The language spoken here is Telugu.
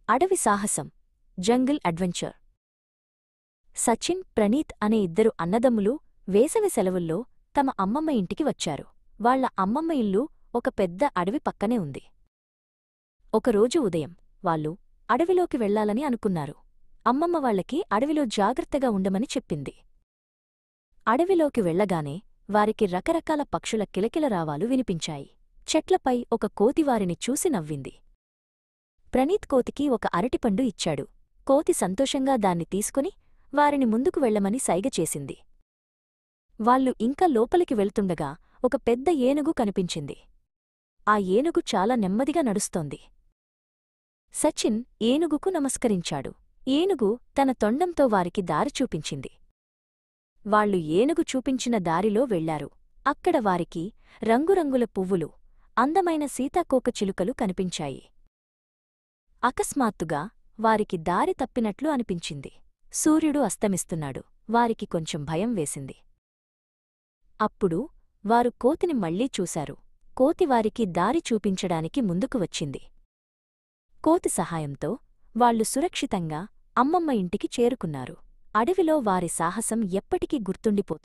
అడవి సాహసం జంగిల్ అడ్వెంచర్. సచిన్, ప్రణీత్ అనే ఇద్దరు అన్నదమ్ములు వేసవి సెలవుల్లో తమ అమ్మమ్మ ఇంటికి వచ్చారు. వాళ్ల అమ్మమ్మ ఇల్లు ఒక పెద్ద అడవి పక్కనే ఉంది. ఒకరోజు ఉదయం వాళ్ళు అడవిలోకి వెళ్లాలని అనుకున్నారు. అమ్మమ్మ వాళ్లకి అడవిలో జాగ్రత్తగా ఉండమని చెప్పింది. అడవిలోకి వెళ్లగానే వారికి రకరకాల పక్షుల కిలకిలరావాలు వినిపించాయి. చెట్లపై ఒక కోతి వారిని చూసి నవ్వింది. ప్రణీత్ కోతికి ఒక అరటిపండు ఇచ్చాడు. కోతి సంతోషంగా దాన్ని తీసుకుని వారిని ముందుకు వెళ్లమని సైగ చేసింది. వాళ్ళు ఇంకా లోపలికి వెళ్తుండగా ఒక పెద్ద ఏనుగు కనిపించింది. ఆ ఏనుగు చాలా నెమ్మదిగా నడుస్తోంది. సచిన్ ఏనుగుకు నమస్కరించాడు. ఏనుగు తన తొండంతో వారికి దారి చూపించింది. వాళ్లు ఏనుగు చూపించిన దారిలో వెళ్లారు. అక్కడ వారికి రంగురంగుల పువ్వులు, అందమైన సీతాకోకచిలుకలు కనిపించాయి. అకస్మాత్తుగా వారికి దారి తప్పినట్లు అనిపించింది. సూర్యుడు అస్తమిస్తున్నాడు. వారికి కొంచెం భయం వేసింది. అప్పుడు వారు కోతిని మళ్లీ చూశారు. కోతి వారికి దారి చూపించడానికి ముందుకు వచ్చింది. కోతి సహాయంతో వాళ్లు సురక్షితంగా అమ్మమ్మ ఇంటికి చేరుకున్నారు. అడవిలో వారి సాహసం ఎప్పటికీ గుర్తుండిపోతుంది.